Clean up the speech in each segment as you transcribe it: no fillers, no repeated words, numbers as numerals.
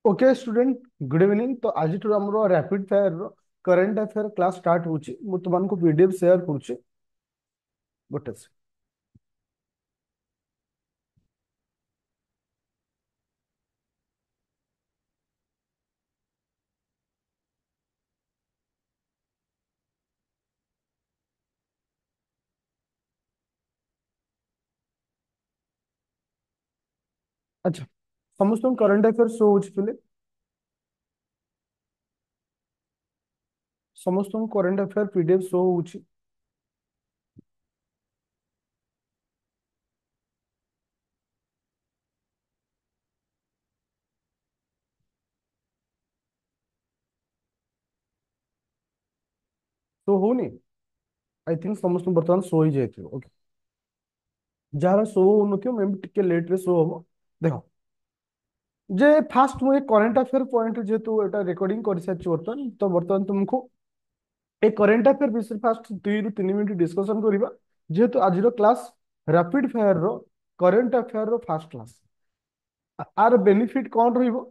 Okay student, good evening. तो आज आम rapid fire current affair class start होची। मु तुमको पीडीएफ शेयर करुच्ची गोटे से। अच्छा, समस्त करेंट अफेयर शो होची। समस्त करेंट अफेयर पीडीएफ शो होची। शो होनी। आई थिंक समस्त बर्तमान शो ही जाइए। ओके, जार शो हो मे भी टिके लेट रे शो हम। देखो, जे फास्ट मुझे करेंट अफेयर पॉइंट जेहेतु एटा रिकॉर्डिंग कर सारी बर्तमान, तो बर्तमान तुमको ए करेंट अफेयर विषय फास्ट 2 ରୁ 3 मिनिट डिस्कशन करबा। जेहेतु आज क्लास रैपिड फायर रो करेंट अफेयर रो फास्ट क्लास। आर बेनिफिट कौन रहिबो,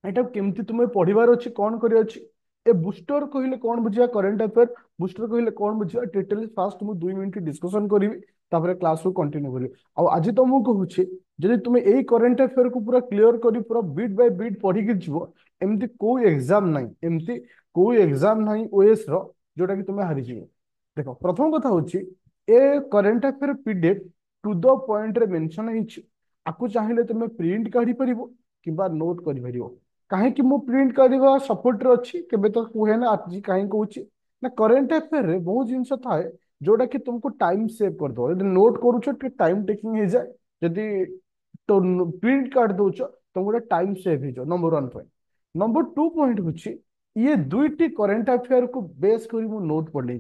एटा केमती तुम्हें पढ़िबार अछि, कौन करिया अछि। ए बुस्टर कहले कौन बुझिया, करेंट अफेयर बुस्टर कहले कौन बुझिया, डिटेल फास्ट मु 2 मिनिट डिस्कशन करिवि। तापर क्लास को कंटिन्यू करिवि। आ आज तुमको कहूछि, जदि तुमे एई करेंट अफेयर को पूरा क्लियर करी पूरा बीट बाय बीट पढ़ी के जीवो, एमती कोई एग्जाम नहीं, एमती कोई एग्जाम नहीं ओएस रो जोटा कि तुमे हारि जीवो। देखो, प्रथम कथा होछि, a current affair PDF to the point रे मेंशन हिच। आकु चाहिले तुमे प्रिंट काढी परिबो किबा नोट करि परिबो। कहीं मु प्रिंट करवा सपोर्ट रे अच्छी केबे तो कहे ना आज कहीं कहूँ ना, करेंट अफेयर रे बहुत जिनस थाए जोटा कि तुमको टाइम सेव कर दो। यदि नोट करूछ टाइम टेकिंग हो जाए, जदि तो प्रिंट काट दौच तुमको टाइम सेव हो जाओ। Number 1 point. नंबर 2 पॉइंट हूँ, ये दुईटी करेंट अफेयर को बेस कर नोट पढ़े।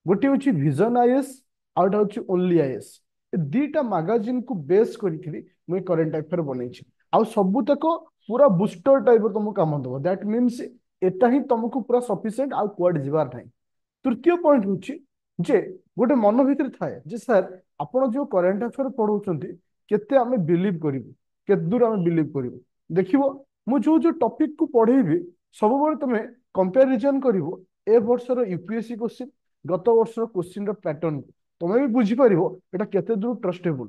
गोटे हूँ विजन आईएएस, आउटा हूँ ओनली आईएएस। दीटा मैगजीन को बेस करी मुझे करेंट अफेयर बनई। आउ सबुतक पूरा बुस्टर टाइप तुमको काम दब। दैट मीन्स एटा ही तुमको पूरा सफिशिएंट, आउ कुआड जीवार नहीं। तृतीय पॉइंट हूँ जे गोटे मन भीतर थाए जे सर आपण जो करेंट अफेयर पढ़ाउछंती केते आमे बिलीव करिवु, केते दूर आमे बिलीव करिवु। देखिवो, मु जो जो टॉपिक को पढ़ेबी सब बेले तुमे कंपैरिजन करिवो ए वर्षर यूपीएससी क्वेश्चन गत वर्षर क्वेश्चन रो पैटर्न को तुमे भी बुझी परिवो एटा केते दूर ट्रस्टेबल।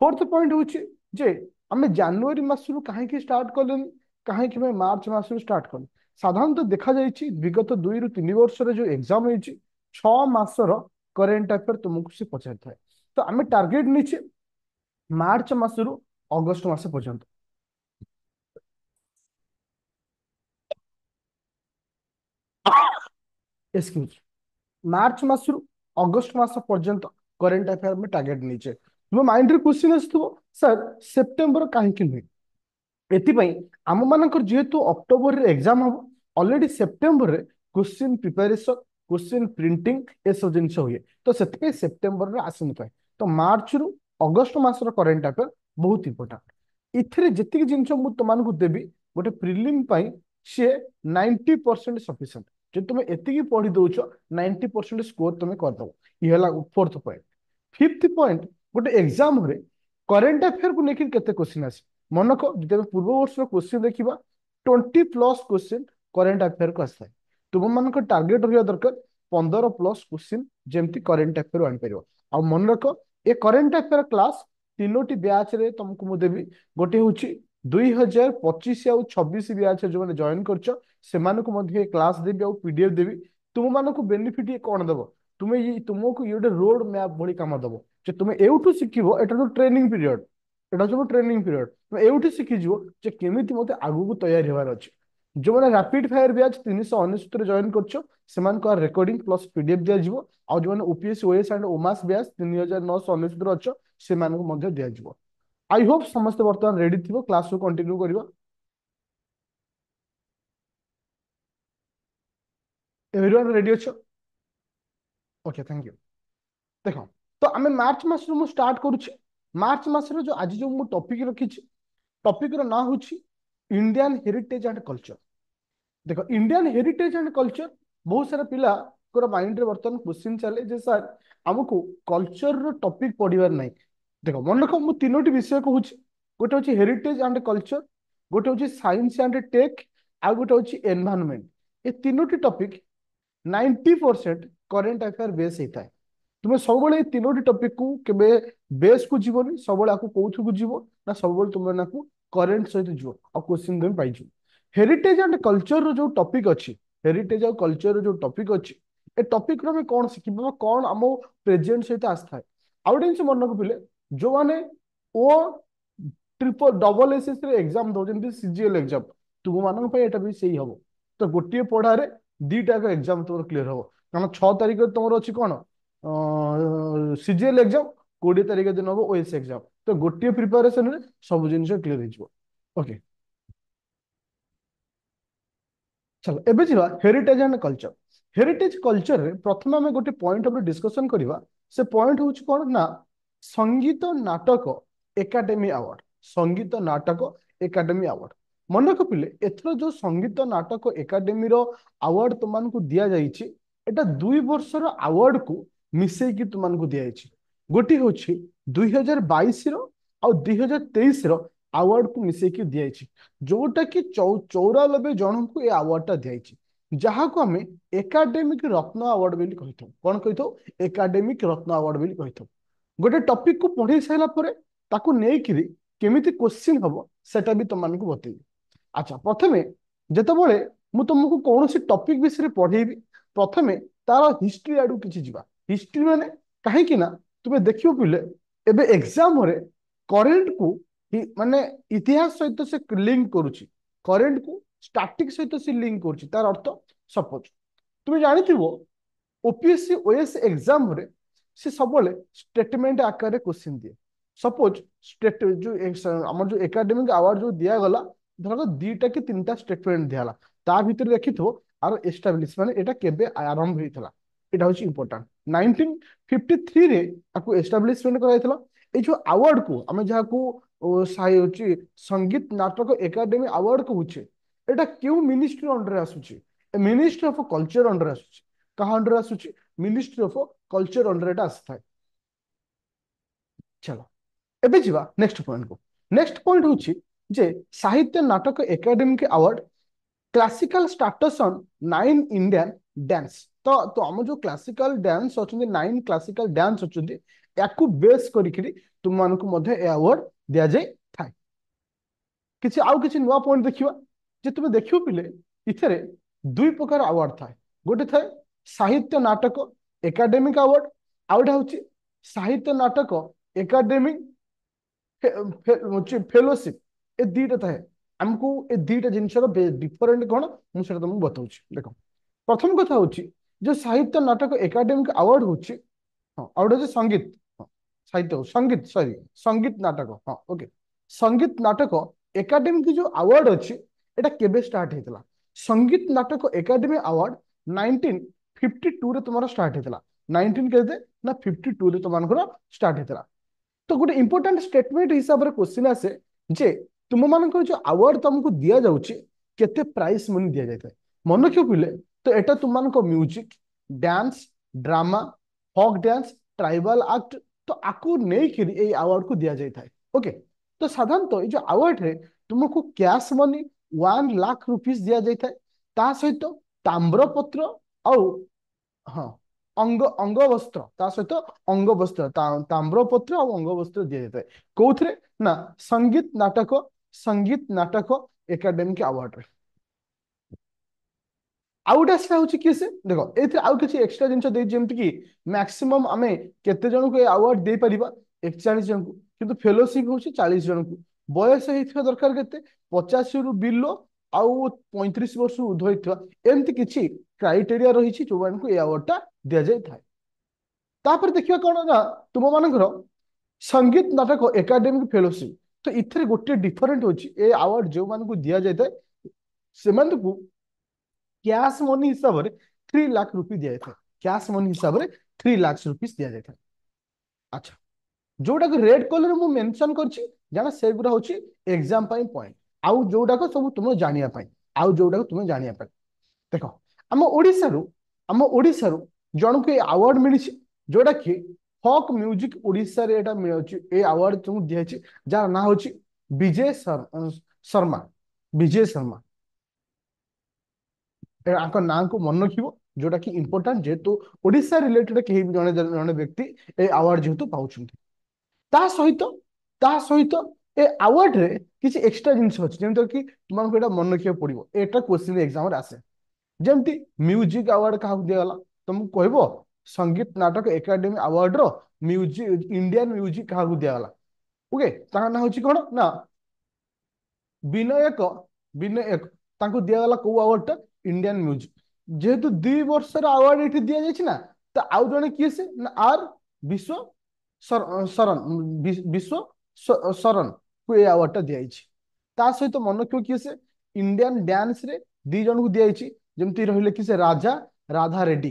फोर्थ पॉइंट हूँ जे आमे जनवरी मासरू कहीं स्टार्ट कले, कहीं मार्च मासरू स्टार्ट कले। साधारणतः देखा जाइए विगत 2 ରୁ 3 वर्ष जो एग्जाम होती 6 मासर करेंट अफेयर तुमको से पचार थाए। तो आमे टार्गेट नीचे मार्च मासरू अगस्त मास पर्यंत। एक्सक्यूज, मार्च मासरू अगस्त मास पर्यंत करेंट अफेयर में टार्गेट नीचे। तुम माइंड रे क्वेश्चन आसुथबो, सर सेप्टेम्बर कहीं नुहे। एथिपाई आम मानकर जेहेतु अक्टोबर रे एग्जाम हम, ऑलरेडी सेप्टेम्बर रे क्वेश्चन प्रिपरेशन, क्वेश्चन प्रिंटिंग ए सब जिन हुए। तो से सेप्टेम्बर रे आसी न पाए। तो मार्च रु अगस्त मासर करेंट अफेयर बहुत इंपोर्टाट। इथिरे जेतिक जिनस मु तुमको देबी गोटे प्रिलिम पाई सी 90% सफिशिएंट। जो तुम एतिकी पढ़ी दौच 90% स्कोर तुम करदब। ये फोर्थ पॉइंट। फिफ्थ पॉइंट, गोटे एग्जाम रे करेंट अफेयर को लेकिन केते क्वेश्चन आसी मनक जब पूर्व वर्ष क्वेश्चन देखा 20+ क्वेश्चन करेंट अफेयर को आसाए। तुम मान टार्गेट रहा दरकार 15+ क्वेश्चन जमती करेंट अफेयर आनीपर। आ मन रख, ए करेंट अफेयर क्लास 3टी ब्याच रे तुमको मुझे देवी। गोटे हूँ 2025 आउ 26 ब्याच जो मैंने जॉइन कर क्लास देवी आ पीडीएफ देवी। तुम मानक बेनिफिट ये कौन दब, तुम्हें ये तुमको ये रोड मैप भली कम दब। जे तुम एवठू शिखिबो, एटा तो ट्रेनिंग पीरियड, एटा सब ट्रेनिंग पीरियड। तुम एवठू शिखिଯିवो जे केमिति मते आगु तैयारी होबार अछि। जो मैंने रैपिड फायर बैच 399 जॉइन कर रिकॉर्डिंग प्लस पीडीएफ दिया जिवो। आ जो मैंने ओपीएस ओएस एंड ओमास बैच 3999 अच्छो से मानक मध्य दिया जिवो। आई होप समस्त वर्तमान रेडी थिबो, क्लास को कंटिन्यू करिवा। एवरीवन रेडी अच्छो? Okay, thank you. देखो, तो आमे मार्च मास रु स्टार्ट करूछि। मार्च मास रे जो आज जो मु टॉपिक रखी, टॉपिक रो ना होछि इंडियन हेरिटेज एंड कल्चर। देखो, इंडियन हेरिटेज एंड कल्चर बहुत सारा पिला को माइंड रे बर्तमान क्वेश्चन चले जे सर हमको कल्चर रो टॉपिक पढ़िबार नहीं। देखो मन रख, मु 3टी विषय कहूँ। गोटे हूँ हेरिटेज एंड कल्चर, गोटे हूँ साइंस एंड टेक, आ गोटे हूँ एनवायरनमेंट। ये तीनोटी टॉपिक 90% करेंट अफेयर बेस होता है। तुम सब तीनोटी टॉपिक को केबे बेस को जीवनी, सब आपको कौथु को जीव ना, सब तुम ना करेंट सहित जीव और क्वेश्चन तुम पाइज। हेरिटेज एंड कल्चर जो टॉपिक अच्छी, हेरिटेज और कल्चर जो टॉपिक अच्छी, ए टॉपिक रे कौन शिखा, कौन आम प्रेजेंट सहित आसता है। आउ गोटे जिन मन रखिले, जो मैंने ओ ट्रिपल डबल एस एग्जाम दौरान सीजीएल एग्जाम, तुम मान भी सही हम। तो गोटे पढ़ारे दीटा एग्जाम तुम क्लीयर हम, कारण 6 तारिख तुम अच्छी कौन सीजीएल एग्जाम, 20 तारिख दिन हम ओएस एग्जाम। तो गोटे प्रिपेरेसन सब जिन क्लीयर हो। ओके, चलो एबे जीवा heritage and culture. Heritage culture रे प्रथम आम गोटे पॉइंट हम डिस्कशन करवा। से पॉइंट हूँ कौन ना, संगीत नाटक एकाडेमी अवार्ड। संगीत नाटक एकाडेमी अवार्ड मन रखिले, एथर जो संगीत नाटक एकाडेमी अवार्ड तुमको दि जाइए, एटा 2 वर्षर अवार्ड को मिसेकी तुमको दि जाइए। गोटे हूँ 2022 और 2023 अवार्ड को मिसेकी दि जाइए, जोटा कि 94 जन को ये अवार्ड टा दिखाई, जहाँ को आम एकाडेमिक रत्न अवार्ड बोली कही था। कौन कही था? एकाडेमिक रत्न अवार्ड बोली कही था। गोटे टॉपिक को पढ़ी सारा पर ताकू नेइकिरी केमिति क्वेश्चन हबो सेटा भी तुमको बतेबी। अच्छा, प्रथमे जेतेबेले मु तुमको कौन सी टॉपिक विषय पढ़ेबी, प्रथमे तार हिस्ट्री आडू किछि जिबा। हिस्ट्री माने कहीं ना तुम देखियो पिले एबे एग्जाम रे करेंट को माने इतिहास सहित से लिंक करूची, करेंट को स्टैटिक सहित से लिंक करूची। तार अर्थ सपोज तुम जानिथिबो ओपीएससी ओएस एग्जाम रे से सबले स्टेटमेंट आकार क्वेश्चन दिए। सपोज स्टेट जो आम जो एकाडेमिक अवार्ड जो दिया गला, धर 2 कि 3टा स्टेटमेंट दियाला, ता भीतर देखिथो आर एस्टाब्लिश माने एटा केबे आरंभ होइतला, एटा होची इंपोर्टेंट। 1953 रे आकु एस्टाब्लिशमेंट कराइतला। ए जो अवार्ड को आमे जहा को साइ होची संगीत नाटक एकाडेमी अवार्ड को होचे, एटा क्यों मिनिस्ट्री अंडर आसुची? मिनिस्ट्री ऑफ कल्चर अंडर आसुची। कहा अंडर आसुची? मिनिस्ट्री ऑफ कल्चर अंडर एटा आसता है। चलो एबे जीवा नेक्स्ट पॉइंट को। नेक्स्ट पॉइंट होची जे साहित्य नाटक एकाडेमी के award classical status on 9 Indian dance. तो हम जो क्लासिकल डांस अच्छे 9 क्लासिकल डांस अच्छे याकू बेस करी तुम मानक मध्य ए अवार्ड दिया जाए थाए। किछि आउ किछि नुवा पॉइंट देखिवा, जे तुम देखियो पिले इथरे 2 प्रकार अवार्ड थाए। गोटे थाए साहित्य नाटक एकाडेमिक अवार्ड, आउटा होची साहित्य नाटक एकाडेमिक फेलोशिप। ए दीटा थाए। हमको ए दीटा जिनस डिफरेंट कौन मुझे तुमको बताऊँ। देख, प्रथम कथा होची जो साहित्य नाटक एकाडेमिक अवार्ड होची, हाँ आउट होची संगीत, हाँ साहित्य संगीत सॉरी संगीत नाटक, हाँ ओके। संगीत नाटक एकाडेमी की जो अवार्ड अच्छी एटा केबे स्टार्ट हेतला? संगीत नाटक एकाडेमी अवार्ड 1952 रे तुम्हारा स्टार्ट हेतला। 19 केते ना 52 रे तुमनकर स्टार्ट हेतला। तो गोटे इंपोर्टेंट स्टेटमेंट हिसाब रे क्वेश्चन आसे जे तुम मानकर जो अवार्ड तुमको दिया जाउची केते प्राइस मनी दिया जाय। मन रखियो पिले, तो एटा तुमको music, dance, drama, folk dance, tribal act, तो आकु नहीं कि ए अवार्ड को दिया जाय। ओके, तो साधारणतः ये अवार्ड रे तुमको कैश मनी 1 लाख रुपीस दिया जाए, ता सहित ताम्रपत्र आउ हाँ अंग अंग वस्त्र, ता सहित अंग वस्त्र ताम्रपत्र और अंग वस्त्र दिया जाता है। कौन ना संगीत नाटक एकाडेमिक अवार्ड रे। आउट आसला हूँ किए से देखो ये आउ किसी एक्सट्रा जिन जमती कि मैक्सिमम आम केते जन को अवार्ड दे पारिबा 41 जन को, किंतु फेलोशिप हूँ 40 जन को। बयस होता दरकार के 85 रु बिलो आउ 35 वर्ष ऊर्ध होता एमती किसी क्राइटेरिया रही जो को अवार्ड टा दि जाए था। तापर देखिए कौन ना तुम मानकर संगीत नाटक एकाडेमिक फेलोशिप, तो इथे गोटे डिफरेंट होची ए अवार्ड जो मान को दिया जाए से कैश मनी हिसाब से 3 लाख रुपी दिया जाए। कैश मनी हिसाब से 3 लाख रुपीस दिया जाए। अच्छा, जोटा को रेड कलर मु मेंशन करछि जाना से गुरा होछि एग्जाम पाई पॉइंट, आउ जोटा को सब तुम जानिया पाई, आउ जोटा को तुम जानिया पाई। देखो आम ओडिसा रु जन को अवार्ड मिली जोटा कि फोक म्यूजिक ओडिसा रे एटा मिलछि। ए अवार्ड तुम दिया जार ना होछि विजय शर्मा। विजय शर्मा ना को मन रखियो जोटा कि इंपोर्टेंट जेहेतु ओडिशा रिलेटेड कहीं भी जने जने व्यक्ति ए अवार्ड जेहेतु पाउछंती ता सहित ता सहित ए अवार्ड रे किसी एक्स्ट्रा जिनिस अछि जेमतो कि तुमको एटा मन रखियो पड़िबो एटा क्वेश्चन एग्जाम रे आसे जेमती म्यूजिक अवार्ड का दिगला तुमको कहबो संगीत नाटक एकेडमी अवार्ड रो म्यूजिक इंडियन म्यूजिक का दिगला ओके ता ना होची कोन ना विनायक विनायक तांको दिगला को अवार्ड टा इंडियन म्यूजिक जेहेतु 2 वर्ष अवार्ड ये दि जाए ना तो आउ जने किए से ना आर विश्व शरण विश्व शरण को ये अवार्ड टा दिया ता सहित मन क्यों किए से इंडियन डांस रे 2 जन को दिया जमती रहिले कि से राजा राधा रेड्डी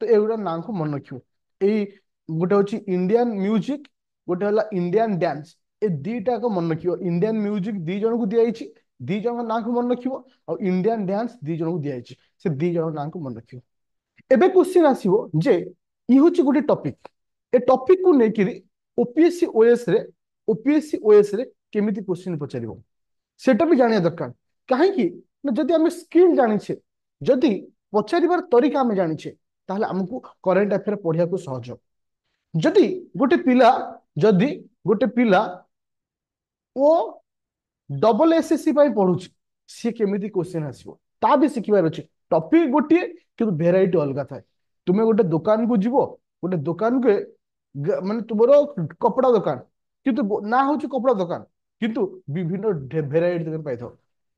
तो एगुड़ा ना को मन रखियो एई गोटे होची इंडियन म्यूजिक गोटे हला इंडियन डांस ए दीटा को मन रखियो इंडियन म्यूजिक 2 जन को दिया 2 जन ना को मन रखियो और इंडियन डांस 2 जन को दिया से 2 जन ना को मन रखियो एबे क्वेश्चन आसीबो जे ई होची गोटे टॉपिक ए टॉपिक को नेकिरी ओपीएससी ओएस रे केमिति क्वेश्चन पचारिबो सेटा भी जानिया दरकार काहे कि ना जदि हम स्किल जानिछे जदि पचारिबार तरीका हम जानिछे ताहले हमकु करंट अफेयर पढ़िया को सहज जदि गोटे पिला जदि गोटे पिला ओ डबल एसएससी पढ़ुची सी केमिति क्वेश्चन आसीबो ता भी सिखिबार अछि टॉपिक गोटे कि भेराइटी अलग थाए तुम्हें गोटे दुकान को जीवो गोटे दुकान के माने तुमरो कपड़ा दुकान किंतु ना होची कपड़ा दुकान किंतु विभिन्न भेराइटी तुम पाइथो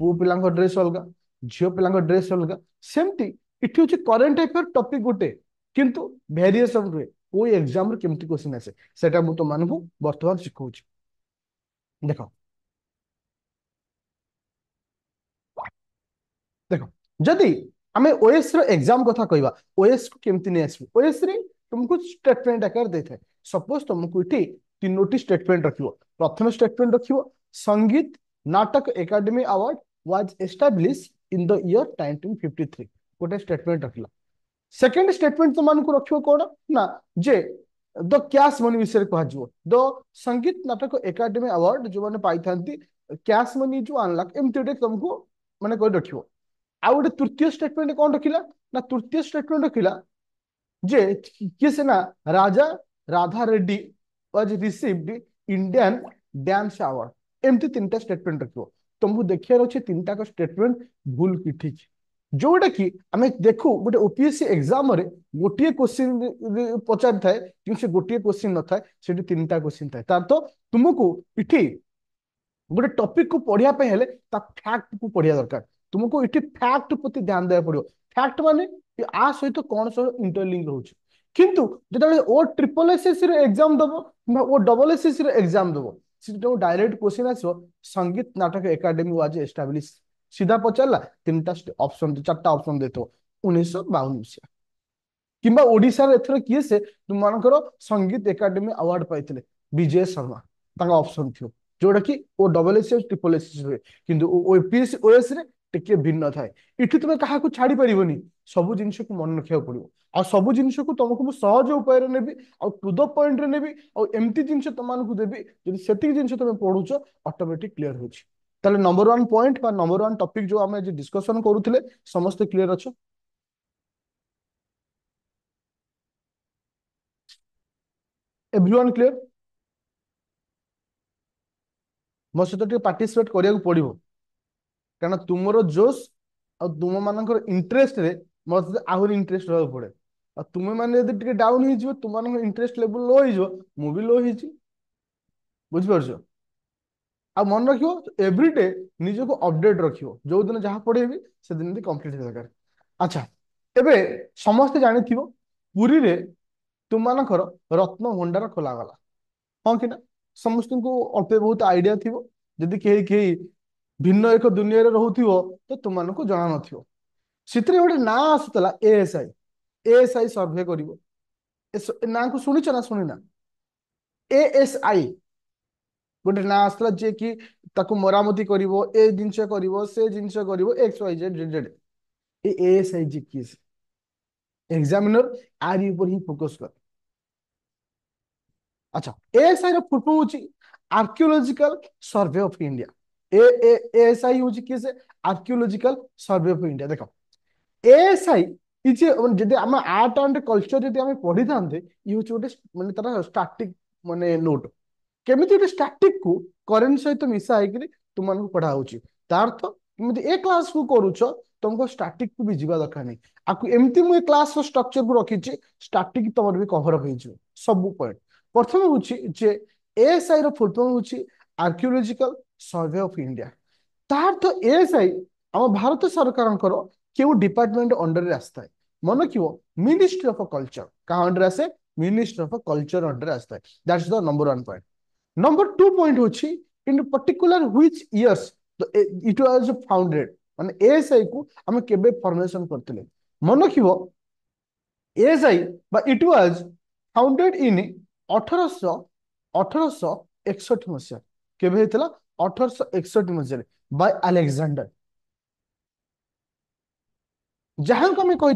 पु पिलांको ड्रेस अलग झियो पिलांको ड्रेस अलग सेमती इठी होची करंट अफेयर टॉपिक गोटे किंतु वेरिएशन रे कोई एग्जाम रे केमिति क्वेश्चन आसे सेटा मु तो मानबो वर्तमान सिखौची देखो देखो जदि आमे ओएस रो एग्जाम कथा कहबा ओएस को केमति नै आसबो ओएस रे तुमको स्टेटमेंट आकार देथाय सपोज तुमको इठी तीनोटी स्टेटमेंट रखियो प्रथम स्टेटमेंट रखियो संगीत नाटक academy award was establish in the year 1953 गोटे स्टेटमेंट रखिला सेकंड स्टेटमेंट तो मान को रखियो कोन ना जे द कैश मनी विषय कह जिवो द संगीत नाटक एकेडमी अवार्ड जो माने पाई थांती कैश मनी जो अनलॉक एमती तुमको माने कोइ रखियो आ गोटे तृतीय स्टेटमेंट कौन रखिला ना तृतीय स्टेटमेंट रखिला जे किए से ना Raja Radha Reddy was received Indian dance award एमती 3टा स्टेटमेंट रखियो तुमको देखियार अछि 3टा को स्टेटमेंट भूल कि ठीक जोटा कि आमे देखु गोटे ओपीएससी एग्जाम रे गोटे क्वेश्चन पचार थाए कि से गोटे क्वेश्चन न थाए सेठी 3टा क्वेश्चन थाए तार तो तुमको इठी गोटे टॉपिक को पढ़िया पे हेले ता फैक्ट को पढ़िया दरकार तुमको इठी फैक्ट प्रति ध्यान देया पड़ियो फैक्ट माने आ सहित कौन सह इंटरलिंक रहउछ किंतु जेतले ओ ट्रिपल एसएससी रे एग्जाम दबो किंबा ओ डबल एसएससी रे एग्जाम दबो सिटो डायरेक्ट क्वेश्चन आसो संगीत नाटक एकेडमी वाज एस्टैब्लिश सीधा पचारला 3टा ऑप्शन 4टा ऑप्शन देतो 1952 मसिया किंबा ओडिसा रे एथर किए से तुम मानकर संगीत एकेडमी अवार्ड पाइथिले विजय शर्मा ताका ऑप्शन थियो जोटा कि ओ डबल एस ट्रिपल एस हुए किंतु ओपीएस ओएस रे टिके भिन्न थाए इठी तुम काहा को छाड़ी परिबोनी सब जिंस को मन रखिया पड़ियो आ सब जिंस को तुमको मु सहज उपाय रे नेबी आ टू द पॉइंट रे नेबी आ एम्ति जिंस तमान को देबी जदि सेति जिंस तुम पढुछ ऑटोमेटिक क्लियर होची ताले नंबर 1 पॉइंट बा नंबर 1 टॉपिक जो हमें जे डिस्कशन करूथिले समस्त क्लियर अछ एवरीवन क्लियर मो सहित टिके पार्टिसिपेट करिया को पड़िबो कारण तुमरो जोश और तुम मानकर इंटरेस्ट रे मत आहुरी इंटरेस्ट रहबो पड़े और तुम माने यदि टिके डाउन हो जिवो तुम मानकर इंटरेस्ट लेवल लो हो जिवो मु भी लो हिची बुझ परछो आ मन रखियो एवरीडे निजको अपडेट रखियो जो दिन जहां पढ़ेबी से दिन भी कंप्लीट दरकार अच्छा एबे समस्त जानिथिबो पुरी रे तुम मानकर रत्न भंडार खोला गला हाँ कि ना समस्त को अल्प बहुत आइडिया थिबो जदि केही केही भिन्न एक दुनिया रे रहउथिबो तो तुम मानको जणा नथिबो सितरे गोटे ना आसुतला एएसआई सर्वे करिवो ना को सुनिଛ ना सुनिना एएसआई गोटे ना आसला जे कि ताको मरामती करिवो ए जिंस करिवो से जिंस करिवो X Y Z Z Z ए एएसआई जी किस एग्जामिनर आर ऊपर ही फोकस कर अच्छा एएसआई रो फुल फॉर्म होची आर्कियोलॉजिकल सर्वे ऑफ इंडिया ए ए एएसआई हूँ किए से आर्कियोलॉजिकल सर्वे ऑफ इंडिया। देख एएसआई इजे जदि आम आर्ट एंड कल्चर जदि आम पढ़ी था ये हूँ गोटे माने तार स्टाटिक माने नोट केमी गोटे स्टाटिक को करेन्ट सहित मिसा होकर तुमको पढ़ा होची तार अर्थ तुम ए क्लास को करूछ तुमको स्टाटिक को भी जीवा दरकार नहीं आपको एमती मुझे क्लास स्ट्रक्चर को रखी स्टाटिक तुम भी कभर हो सब पॉइंट प्रथम हूँ जे एएसआई रो फुल फॉर्म हूँ आर्कियोलॉजिकल सर्वे ऑफ इंडिया तार तो एएसआई आम भारत सरकार क्यों डिपार्टमेंट अंडर रे आसता है मन क्यों मिनिस्ट्री ऑफ कल्चर का अंडर आसे मिनिस्ट्री ऑफ कल्चर अंडर आसता है that's the number one point. Number two point होची in particular which years it was founded माने एएसआई को हम केबे फॉर्मेशन करथिले मन क्यों एएसआई बा इट वाज फाउंडेड इन 1800 1861 मसीहा केबे हेतला 1861 मसीहा बाय अलेक्जेंडर जहां को हमें कही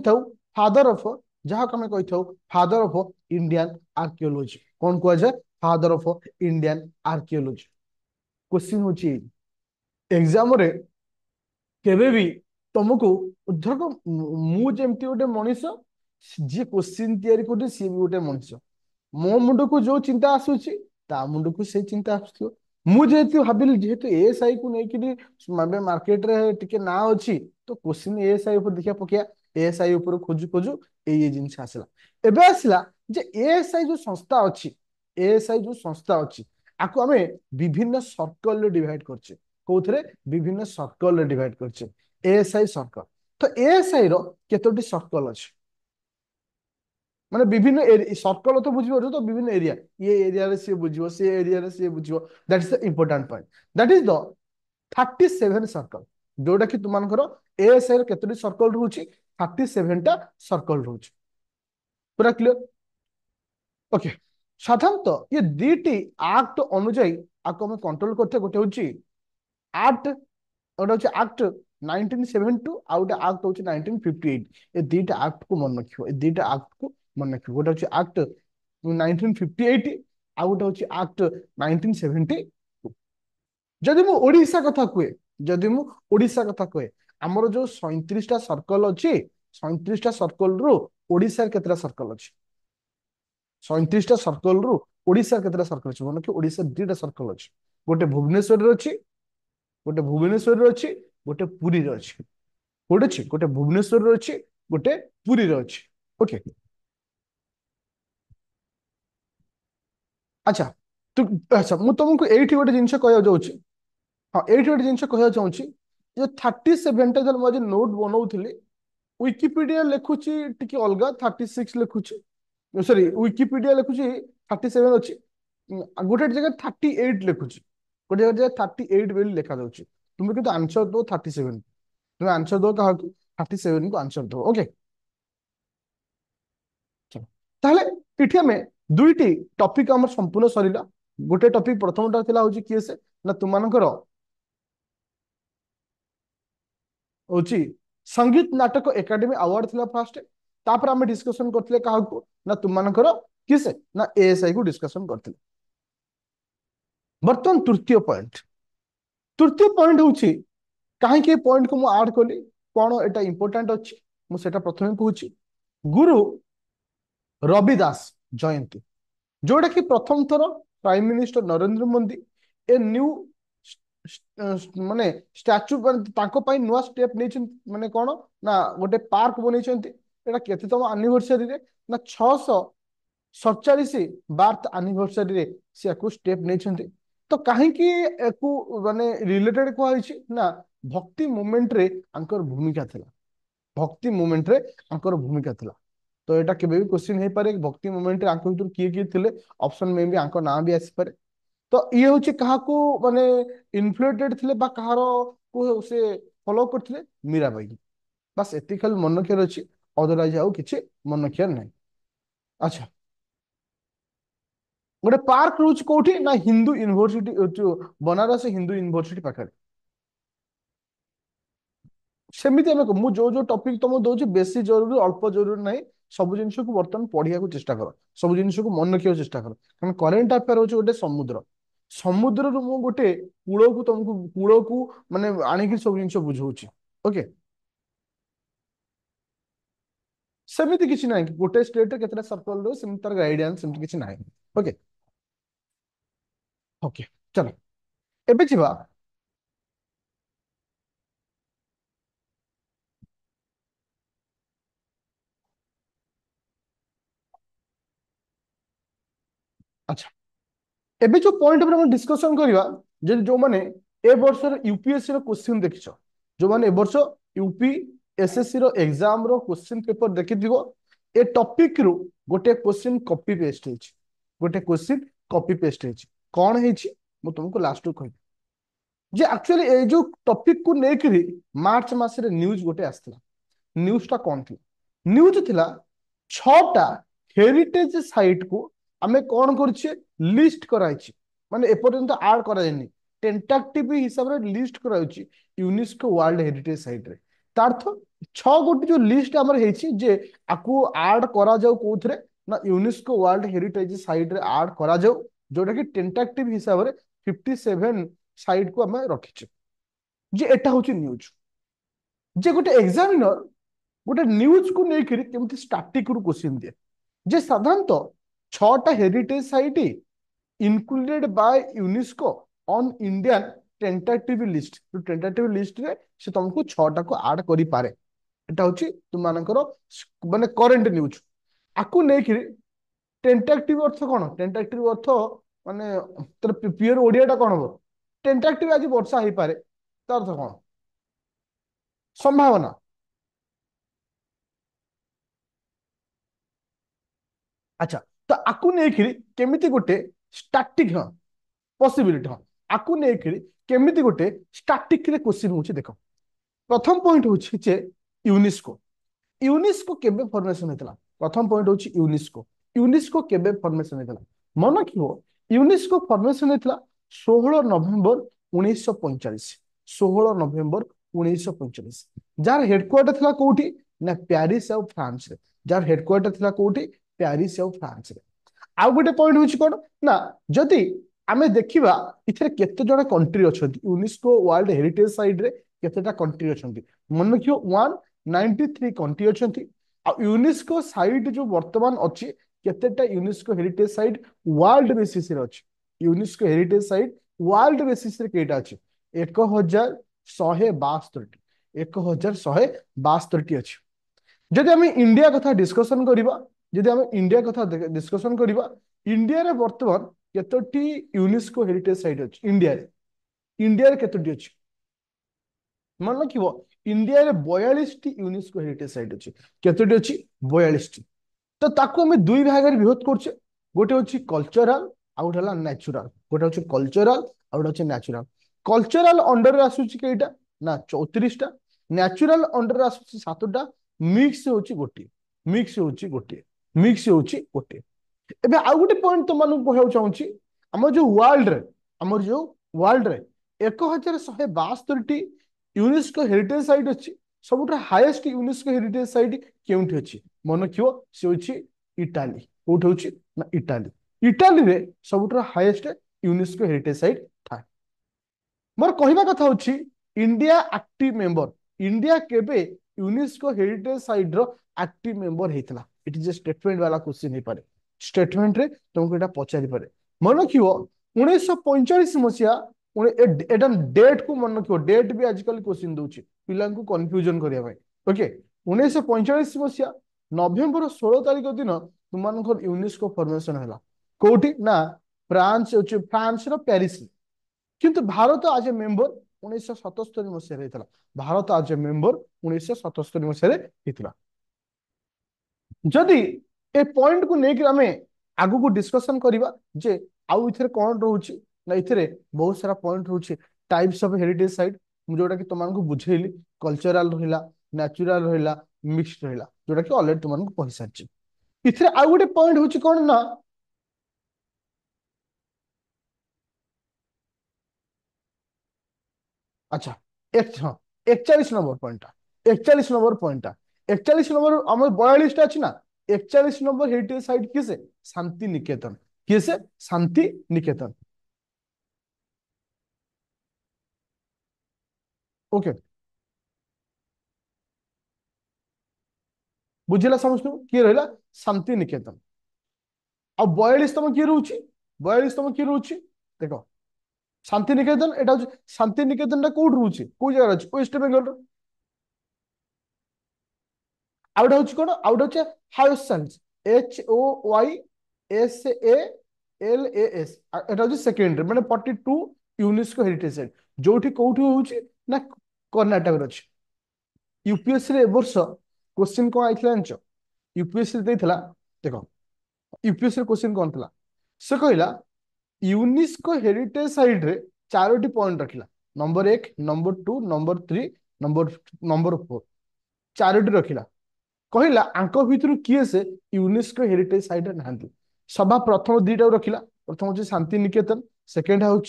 फादर ऑफ जहां को हमें कही फादर ऑफ इंडियन आर्कियोलॉजी कौन कह जाए father of Indian archaeology. Question होची एग्जाम रे केबे भी तुमको धरक मु जेमती गोटे मनीष जी क्वेश्चन तैयारी कर सी भी गोटे मनीष मो मुंड को जो चिंता आसूची ता मुंड को से चिंता आसुथियो मु जेहेतु भाबिली जेहेतु एएसआई को लेकिन मार्केट रे टिके ना अछि तो क्वेश्चन एएसआई ऊपर देखिया पकिया एएसआई ऊपर खोजु खोजु ए जिनिस आसला एबे आसला जे एएसआई जो संस्था अछि एएसआई जो संस्था अछि आको हमें विभिन्न सर्कल रे डिवाइड करछे कोथरे विभिन्न सर्कल रे डिवाइड करछे एएसआई सर्कल तो एएसआई रो केतोटी सर्कल अछि माने विभिन्न सर्कल तो बुझी तो विभिन्न एरिया ये एरिया रे से बुझियो से एरिया रे से बुझियो that is the important point that is the 37 circle जोटा कि तुमनकर एएसआई रे केतोटी सर्कल रहउची 37 टा सर्कल रहउची पूरा क्लियर ओके। साधारणतः ये दीटी एक्ट अनुଯାयी आको हम कंट्रोल करते गोटे होची एक्ट गोटे होची एक्ट 1972 आउ गोटे एक्ट होची 1958 ए दीटा एक्ट को मन रखियो ए दीटा एक्ट को मन रखियो गोटे होची एक्ट 1958 आउ गोटे होची एक्ट 1970। जदि मु ओडिशा कथा कहे जदि मु ओडिशा कथा कहे हमर जो 37 टा सर्कल अछि 37 टा सर्कल रु ओडिशा केतरा सर्कल अछि 37 टा सर्कल रु ओडिशा केतरा सर्कल अछि मन कि ओडिशा दीटा सर्कल अछि गोटे भुवनेश्वर रे अछि गोटे भुवनेश्वर रे अछि गोटे पुरी रे अछि गोटे अछि गोटे भुवनेश्वर रे अछि गोटे पुरी रे अछि ओके। अच्छा तु अच्छा मु तुमको एठी गोटे जिंस कहया जाउची हाँ एठी गोटे जिंस कहया चाहूची जे 37 टा जल मजे नोट बनाउथिली विकिपीडिया लिखुची टिके अलगा 36 लिखुची सॉरी विकिपीडिया लिखुची 37 अच्छी गोटे जगह 38 लिखुची गोटे जगह 38 बेली लिखा जाउची तुम किंतु आंसर दो 37 तुम आंसर दो कहा 37 को आंसर दो ओके चलो ताहले इठी हमें दुईटी टॉपिक हमर संपूर्ण सरीला गोटे टॉपिक प्रथमटा थिला होची किए से ना तुमनकर होची संगीत नाटक एकेडमी अवार्ड थिला फर्स्ट तापर हमें डिस्कशन करथिले काहाकू ना तुमनकर किसे ना एएसआई को डिस्कशन करथिले। बर्तमान तृतीय पॉइंट होची काहे के पॉइंट को मु ऐड कली कोन एटा इंपोर्टेंट अछि मु सेटा प्रथमे कहूची गुरु रविदास जयंती जोटा कि प्रथम थर prime minister Narendra Modi a new माने स्टैच्यू नुआ स्टेप नहीं माने कौन ना गोटे पार्क बन केतम एनिवर्सरी रे ना 647 बार्थ एनिवर्सरी रे से स्टेप नहीं तो कहीं माने रिलेटेड कहुई ना भक्ति मूवमेंट रे आंकर भूमिका थिला भक्ति मूवमेंट रे आंकर भूमिका थिला तो एटा केबे भी क्वेश्चन हे पारे भक्ति मूवमेंट रे आंकर भितर किए किए थिले ऑप्शन में भी आंकर नाम भी आसी पारे तो ये हूँ क्या माने इन्फ्लुएटेड थे कहार को से फॉलो करते मीराबाई बस एति खाली मन रखियार अच्छी अदरवाइज आउ किसी मन रखियार ना। अच्छा गोटे पार्क रोच कौटी ना हिंदू यूनिवर्सिटी बनारस हिंदू यूनिवर्सिटी पाखे सेमती मु जो जो टॉपिक तुम दौर बेसी जरूरी अल्प जरूरी ना सब जिन को बर्तमान पढ़िया चेष्टा कर सब जिन को मन रखा चेष्टा कर कारण करेन्ट अफेयर हूँ गोटे समुद्र समुद्र मु गोटे कूल को तुमको कूल को माने आनिक सब जिन बुझाऊँ। ओके सेमती किसी ना गोटे स्टेट केतटा सर्कल रो सेमती तार गाइडेंस सेमती किसी ना। ओके ओके चलो एबे जीवा। अच्छा एबे जो पॉइंट पर हम डिस्कशन करबा जे जो माने ए वर्ष यूपीएससी रो क्वेश्चन देखिछो जो माने ए वर्ष यूपी एसएससी रो एग्जाम रो क्वेश्चन पेपर देखिथिबो ए टॉपिक रो गोटे क्वेश्चन कॉपी पेस्ट हेछि गोटे क्वेश्चन कॉपी पेस्ट हेछि कोन हेछि मु तुमको लास्ट को कहि जे एक्चुअली ए जो टॉपिक को नेकरी मार्च मास रे न्यूज़ गोटे आस्थिला न्यूज़ टा कोन थी न्यूज़ थिला छटा हेरिटेज साइट को आमे कोन करछे लिस्ट कराइछि माने एपर्यंत ऐड करा जायनि टेंटाटिव हिसाब रे लिस्ट कराउछि यूनेस्को वर्ल्ड हेरिटेज साइट रे तार्थ छ गोटी जो लिस्ट हमर हेछि जे आकु ऐड करा जाऊ कोथरे ना यूनेस्को वर्ल्ड हेरिटेज साइट रे ऐड करा जाऊ जोटा कि टेंटाटिव हिसाब रे 57 साइट को हमें रखिछे जे एटा होछि न्यूज़ जे गोटे एग्जामिनर गोटे न्यूज को लेकर केमती स्टैटिक रू क्वेश्चन दिए जे साधारणतः छटा heritage site included by UNESCO on Indian tentative list tentative list रे से तुमको छटा को ऐड करि पारे एटा होची तुम मानकर माने करंट न्यूज आकु लेकर टेंटेटिव अर्थ कोन टेंटेटिव अर्थ माने तर प्योर ओडिया टा कोन हो टेंटेटिव आज वर्षा हे पारे तार अर्थ कोन संभावना अच्छा तो आकु नेकिरी केमिति गोटे स्टैटिक हाँ पॉसिबिलिटी हाँ आकु नेकिरी केमिति गोटे स्टैटिक रे क्वेश्चन होची देखो प्रथम पॉइंट होची जे यूनेस्को यूनेस्को केबे फॉर्मेशन हेतला प्रथम पॉइंट होची यूनेस्को यूनेस्को केबे फॉर्मेशन हेतला मन कि हो यूनेस्को फॉर्मेशन हेतला 16 नवेम्बर 1945 16 नवेम्बर 1945 जार हेडक्वार्टर थिला कोठी ना पेरिस और फ्रांस रे जार हेडक्वार्टर थिला कोठी पेरिस और फ्रांस रे आउ गोटे पॉइंट होची कोन ना जदि आमे देखिबा इथरे केते जण कंट्री अछंती यूनेस्को वर्ल्ड हेरिटेज साइट रे केतेटा कंट्री अछंती मन रखियो 193 कंट्री अछंती आ यूनेस्को साइट जो वर्तमान अछि केतेटा UNESCO heritage site world basis रे अछि UNESCO heritage site world basis रे केटा अछि 1162 1162 अछि जदि आमे इंडिया कथा डिस्कशन करिबा जदि आमे इंडिया कथा डिस्कशन करिबा इंडिया रे वर्तमान केतोटी यूनेस्को हेरिटेज साइट अछि इंडिया रे केतोटी अछि मन रखिबो इंडिया रे 42 टी यूनेस्को हेरिटेज साइट अछि केतोटी अछि 42 टी तो ताको हमें दुई भाग रे विभक्त करछे गोटे होछि कल्चरल आ गोटे हला नेचुरल गोटे होछि कल्चरल आ गोटे होछि नेचुरल कल्चरल अंडर रे आसुछि केइटा ना 34 टा नेचुरल अंडर रे आसुछि 7 टा मिक्स होछि गोटे मिक्स होछि गोटे मिक्स होछि गोटे एबे आ गोटे पॉइंट तो मानु कहउ चाहूछि हमर जो वर्ल्ड रे हमर जो वर्ल्ड रे 1162 टी यूनेस्को हेरिटेज साइट अछि सबुठ हाईएस्ट यूनेस्को हेरिटेज साइट केउंठी अछि मन रखियो से होछि इटाली कोठ होछि ना इटाली इटाली रे सबुठ हाईएस्ट यूनेस्को हेरिटेज साइट था मोर कहवा कथा होछि इंडिया एक्टिव मेंबर इंडिया केबे यूनेस्को हेरिटेज साइट रो एक्टिव मेंबर हेतला इट इज ए स्टेटमेंट वाला क्वेश्चन हे पारे स्टेटमेंट रे तुमको एटा पचारि पारे मन रखियो 1945 मसिया एटा डेट को मन रखियो डेट भी आजकल क्वेश्चन दउछि पिला को कंफ्यूजन करिया भाई ओके 1945 मसिया नवेम्बर 16 तारिख दिन तुमनकर यूनेस्को फॉर्मेशन हला कोठी ना फ्रांस रो पेरिस किंतु भारत आज ए मेंबर 1977 मसिया हेतला भारत आज ए मेंबर 1977 मसिया हेतला जदि ए पॉइंट को लेकर आमे आगु को डिस्कशन करिबा जे आउ इथरे कोन रहउछि ना इथरे बहुत सारा पॉइंट रहउछि टाइप्स ऑफ हेरिटेज साइट मु जोटा कि तुमन को बुझेली कल्चरल रहिला नेचुरल रहिला मिक्स्ड रहिला जोटा कि ऑलरेडी तुमन को पहि सारछि इथरे आउ गोटे पॉइंट होछि कोन ना अच्छा एक हाँ 41 नंबर पॉइंटा 41 नंबर पॉइंटा 41 नंबर हमर 42 टा अछि ना 41 नंबर हेरिटेज साइट किसे शांति निकेतन किसे शांति निकेतन ओके बुझिला समझ किए रहा शांति निकेतन आ 42 किए रोचे 42 किए रोचे देख शांति निकेतन एटा शांति निकेतन कौट रोचे कौ जगह अच्छे वेस्ट बेंगल आउट हूँ कौन आउट हे हाउस साइंस HOYSALAS एटा हूँ सेकेंडरी मैंने 42 यूनेस्को हेरिटेज साइट जो कौटी हूँ ना कर्णाटक अच्छे यूपीएससी रे वर्ष क्वेश्चन कौन आई जानच यूपीएससी देला देख यूपीएससी क्वेश्चन कौन था से कहला यूनेस्को हेरिटेज साइट रे चारोटी पॉइंट रखिला नंबर 1 नंबर 2 नंबर 3 नंबर 4 चारोटी रखिला कहला आंक भितर किए से यूनेस्को हेरिटेज साइट रे नांती सभा प्रथम दुईटा रखिला प्रथम हूँ शांति निकेतन सेकेंड हूँ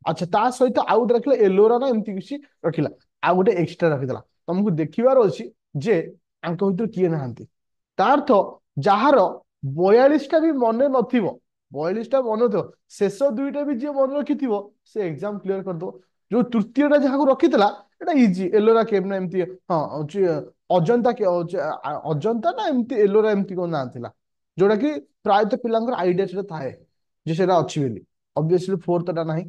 अच्छा ता सहित आउ गोटे रखिला एलोरा ना एमती किसी रखिला आउ गोटे एक्सट्रा रखिदेला तुमको देखिबार अछि जे आंक भितर किए नांती ता अर्थ जार 42टा भी मन नथिबो 42टा मन नथिबो शेष दुईटा भी जे मन रखिथिबो से एग्जाम क्लियर कर दो जो तृतीयटा जहां रखितला एटा इजी एलोरा केव ना एमती हां होची अजंता के अजंता ना एमती एलोरा एमती को ना थिला जोटा कि प्रायतः पिलांकर आइडिया सेटा थाए जे सेटा अछि बेली ऑब्वियसली फोर्थ टा नाही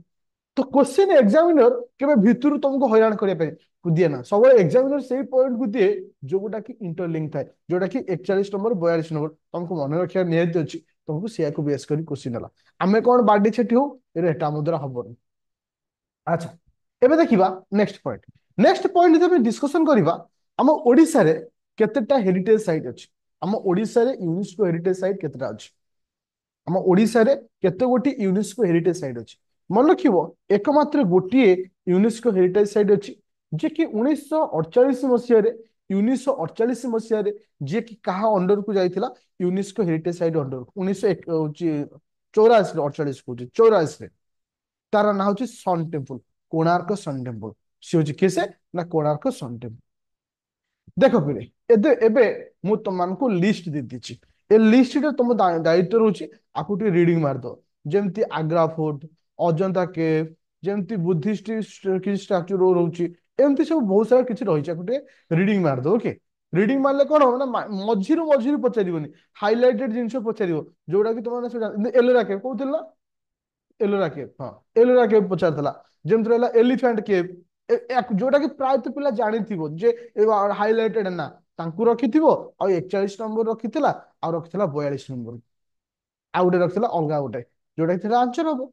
तो क्वेश्चन एग्जामिनर केबे भितरु तुमको हैरान करिया पे दिए ना सब एग्जामिनर सेही पॉइंट को दिए जो गोटा कि इंटरलिंक थाए जोटा कि 41 नंबर 42 नंबर तुमको मन रखिया नियत अछि तुमको सेया को बेस करी क्वेश्चन हला आमे कोन बाडी छेटी हो एटा मुद्रा हबन अच्छा एबे देखिबा नेक्स्ट पॉइंट जब डिस्कशन करिबा हम ओडिसा रे केतेटा हेरिटेज साइट अछि हम ओडिसा रे यूनेस्को हेरिटेज साइट केतेटा अछि हम ओडिसा रे केते गोटी यूनेस्को हेरिटेज साइट अछि मन रखिबो एकमात्र गोटिए यूनेस्को हेरिटेज साइट अछि जे कि 1948 मसिया रे 1948 मसिया रे जे कि कहा अंडर को जाइथिला यूनेस्को हेरिटेज साइट अंडर 1984 48 को 84 रे तार ना हଉଛି sun temple Konark sun temple सी हଉଛି किसे ना कोणार्क सन टेम्पल देख पिले एबे मु तुमको लिस्ट दे दीची ए लिस्ट रे तुम दायित्व रहउची आकु टी रीडिंग मार दो जेमती आग्रा फोर्ट अजंता केव जेमती बुद्धिस्ट की स्टैच्यू रहउची एमती सब बहुत सारा किछि रहिଛି आकु टी रीडिंग मार दो ओके रीडिंग मारले कोन हो ना मझिरु मझिरु पचारिबोनी हाइलाइटेड जिंस पचारिबो जोडा कि तुम एलोरा केव कहउथिल ना एलोरा केव हाँ एलोरा केव पचारथला जेमती रहला एलिफेंट केव जोटा कि प्रायतः पिला जानिथिबो जे हाइलाइटेड ना तांकु रखिथिबो आ 41 नंबर रखिथिला आ रखिथिला 42 नंबर आ गोटे रखिथिला अलगा गोटे जोटा कि आंसर हबो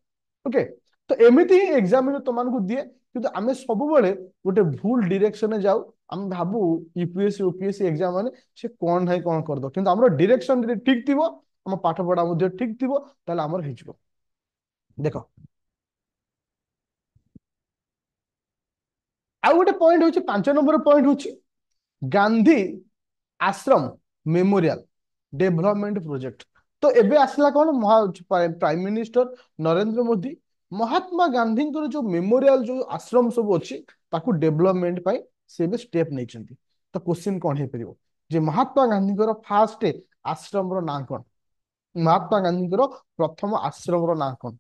ओके तो एमिति ही एग्जामिनर तुमको दिए किंतु आमे सब बेले गोटे भूल डायरेक्शन में जाऊ हम भाबू यूपीएससी यूपीएससी एग्जाम माने से कोन है कोन कर दो किंतु हमरो डायरेक्शन ठीक थिबो हम पाठ पढ़ा मध्ये ठीक थिबो ताले हमर हेजिबो देखो आ गोटे पॉइंट होची 5 नंबर पॉइंट होची गांधी आश्रम मेमोरियल डेवलपमेंट प्रोजेक्ट तो एबे आसला कौन प्राइम मिनिस्टर नरेंद्र मोदी महात्मा गांधी जो मेमोरियल जो आश्रम सब अच्छी ताकू डेवलपमेंट पाई से भी स्टेप नहीं चंती तो क्वेश्चन कौन है परिवो जे महात्मा गांधी फास्ट आश्रम रो ना कौन महात्मा गांधी प्रथम आश्रम रो ना कौन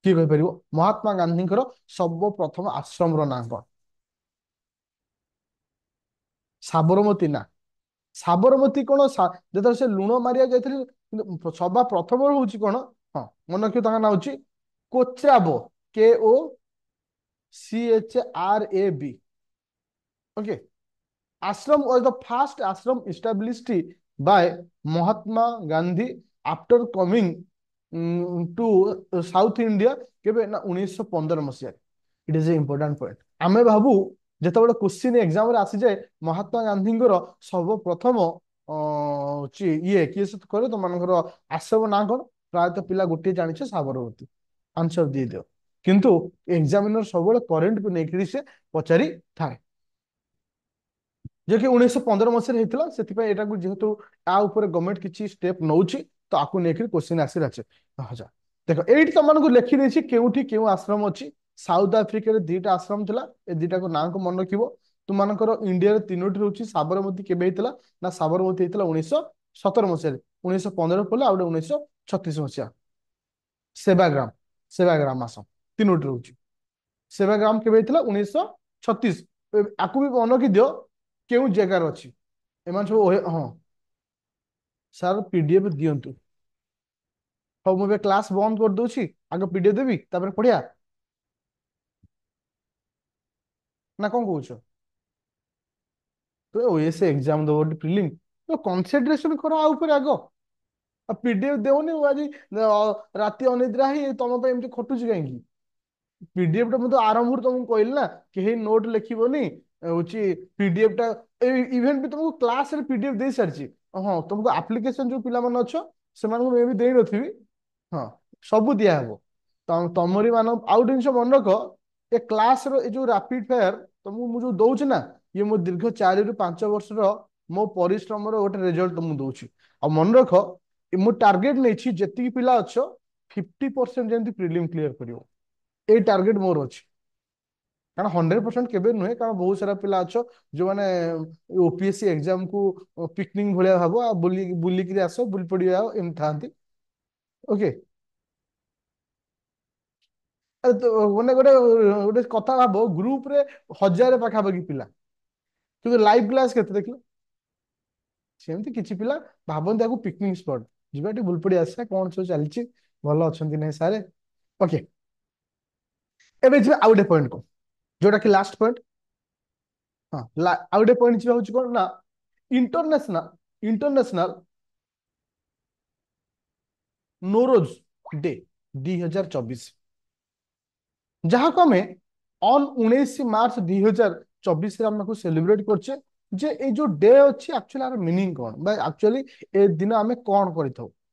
किए कहि परिवो महात्मा गांधी सब प्रथम आश्रम रो ना कौन साबरमती ना साबरमती कौन जो से लुण मारिया जाइए सभा प्रथम हूँ कौन हाँ मन रखियो ना हूँ कोच्राबो KOCHRAB okay ashram was the first ashram established by Mahatma Gandhi after coming to South India केबे ना 1915 मसिया it is a important point आमे भाबू जेतेबेले क्वेश्चन एग्जाम रे आसी जाए महात्मा गांधी सर्वप्रथम ये किए से करे तो मानकर आश्रम ना कौन प्रायतः पिला गोटे जानिछे साबरमती आंसर दे दियो किंतु एग्जामिनर सब करेंट को लेकर से पचारि थाए जे कि 1915 मसीह होता से जेहेतु आ ऊपर गवर्नमेंट किसी स्टेप नौची तो आपको लेकर क्वेश्चन आसी रहे अच्छा देखो ये तुमको लिखी देती केउठी केउ आश्रम अच्छी साउथ आफ्रिका दीटा आश्रम थिला ए दीटा को ना को मन रखिबो तुमको इंडिया तीनोटी रोची साबरमती केबे हितला ना साबरमती हितला 1917 मसीह 1915 पड़े आ 1936 मसीहा सेवाग्राम सेवाग्राम आश्रम तीनोटी रोची सेवाग्राम केबे ହେଇଥିଲା 1936। आकु भी मन की दियो केउ जगार अछि एमान सब हां सर पीडीएफ दियंतु हो मु क्लास बंद कर दूची आगे पीडीएफ देबी तापर पढ़िया ना कौन कहूछ तो ओएस एग्जाम दो प्रिलिम तो कंसंट्रेशन करो आ ऊपर आगो पीडीएफ देवनी आज राति अनिद्रा ही तुम पे एमती खटुची कहीं पीडीएफ टा मुझे आरंभ तुमको कहली ना कि हे नोट लिखबनी हूँ पीडीएफ टा इवेंट भी तुमको क्लास रे पीडीएफ दे सारी हाँ तुमको एप्लिकेशन जो पिला मन अच्छो से मे भी दे नथिबी हाँ सब दिया हबो तमरी मान आउ जिन मन रख ए क्लास रो ए जो रैपिड फायर तुमको मुझे दौच ना ये मो दीर्घ 4 ରୁ 5 वर्ष मो परिश्रम गोटे रिजल्ट तुमको दौची आ मन रख मो टार्गेट नहीं जी पिला अच्छो 50% जमी प्रिलिम क्लियर करियो ए टार्गेट मोर अच्छी कारण 100% केबे नुहे कारण बहुत सारा पिला अच्छो जो माने ओपीएससी एग्जाम को पिकनिक भलिया भाबो आ बुली बुली कि आसो बुली पड़ी आओ एम थांती ओके तो माने गोटे गोटे कथा भाबो ग्रुप रे 1000 पाखापाखि पिला କିନ୍ତୁ ଲାଇଭ କ୍ଲାସ କେତେ ଦେଖିଲ ସେମିତି କିଛି ପିଲା ଭାବନ୍ତି ଆକୁ ପିକନିକ ସ୍ପଟ ଯିବା ଟିକେ ବୁଲପଡି ଆସିବା କଣ ସବୁ ଚାଲିଛି ଭଲ ଅଛନ୍ତି ନାଇଁ ସାରେ ଓକେ ଏବେ ଯିବା ଆଉ ଗୋଟେ ପଏଣ୍ଟ କୁ ଯୋଉଟା କି ଲାଷ୍ଟ ପଏଣ୍ଟ ହଁ ଆଉ ଗୋଟେ ପଏଣ୍ଟ ଯିବା ହଉଛି କଣ ନା इंटरनेशनल नोरोज डे 2024 जहाँ को आम ऑन 19 मार्च 2024 आम सेलिब्रेट करछे जे ए जो डे अच्छी एक्चुअली आर मीनिंग कौन एक्चुअली ए दिन आम कौन कर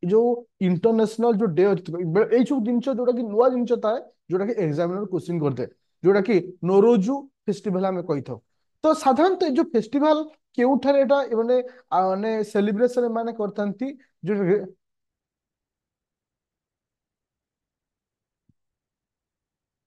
जो इंटरनेशनल जो डे अच्छी ये सब जिन जोटा कि नुआ जिन थाए जोटा कि एग्जामिनर क्वेश्चन करते जोटा कि नोरोजु फेस्टिवल आम कही तो साधारणतः जो फेस्टिवल केउठारे एटा माने माने सेलिब्रेशन माने करथांती जो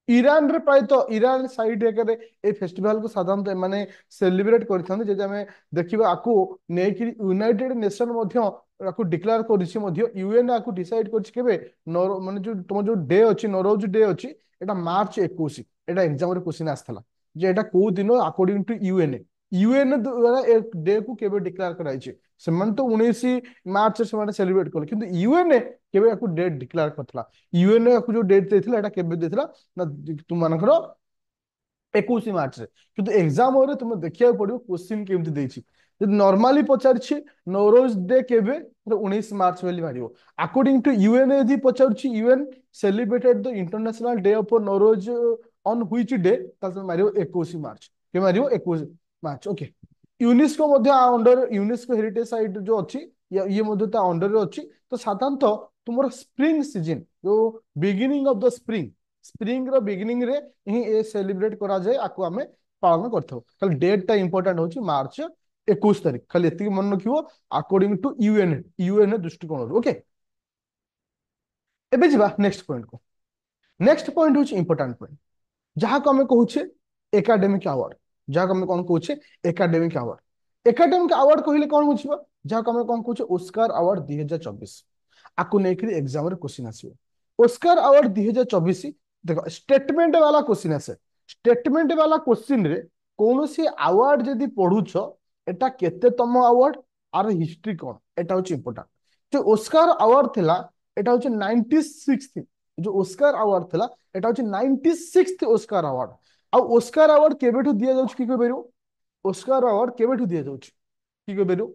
ईरान रे प्राय तो ईरान साइड एकरे ए फेस्टिवल को साधारणतः माने सेलिब्रेट करथांती जे हमें देखिबा आकु नेकी यूनाइटेड नेशन मध्य आकु डिक्लेयर करिछि मध्य यूएन आकु डिसाइड करछि केबे नोरो माने जो तुम जो डे अछि नोरोज डे अछि एटा मार्च 21 एटा एग्जाम रे क्वेश्चन आस्थला जे एटा को दिन अकॉर्डिंग टू यूएन यूएन द्वारा ए डे को केबे डिक्लेयर कराइछि सेमान तो 19 मार्च से माने सेलिब्रेट करले किंतु यूएन केबे आकु डेट डिक्लेयर करथला यूएन आकु जो डेट देथिला एटा केबे देथिला ना तुम मानकर 21 मार्च रे किंतु एग्जाम रे तुम देखिया पड़ो क्वेश्चन केमति देछि जदि नॉर्मली पचारछि नोरोज डे केबे 19 मार्च वेली मारियो अकॉर्डिंग टू यूएन यदि पचारछि UN celebrated the international day of Nowruz on which day तासे मारियो 21 मार्च के मारियो 21 मार्च ओके यूनेस्को मध्य अंडर यूनेस्को हेरिटेज साइट जो अच्छी ये मध्य ता अंडर रे अच्छी तो साधारणतः तुमर स्प्रिंग सीजन जो beginning of the spring spring रो बिगिनिंग रे ही ए सेलिब्रेट करा जाए आकु आमे पालन करथो खाली डेट टा इंपोर्टेंट होची मार्च 21 तारीख खाली एति मन रखिवो अकॉर्डिंग टू यूएन दृष्टिकोण ओके एबे जिबा नेक्स्ट पॉइंट को नेक्स्ट पॉइंट होची इंपोर्टेंट पॉइंट जहाँ को हमें कहूचे एकेडमिक अवार्ड जहाँ को हमें कौन कहूचे एकेडमिक अवार्ड कहले कौन बुझिबा जहाँ को हमें कौन कहूचे ऑस्कर अवार्ड 2024 आकु नेकरी एग्जाम रे क्वेश्चन आसीबो ऑस्कर अवार्ड 2024 देखो स्टेटमेंट वाला क्वेश्चन आसे स्टेटमेंट वाला क्वेश्चन रे कौन सी अवार्ड जदि पढुछ एटा केते तम अवार्ड आर हिस्ट्री कौन एटा होची इंपोर्टेंट जो ऑस्कर अवार्ड थिला एटा होची 96th जो ऑस्कर अवार्ड थिला एटा होची 96th ऑस्कर अवार्ड आ ऑस्कर अवार्ड केबेठु दिया जाउछ की कहबेरु ऑस्कर अवार्ड केबेठु दिया जाउछ की कहबेरु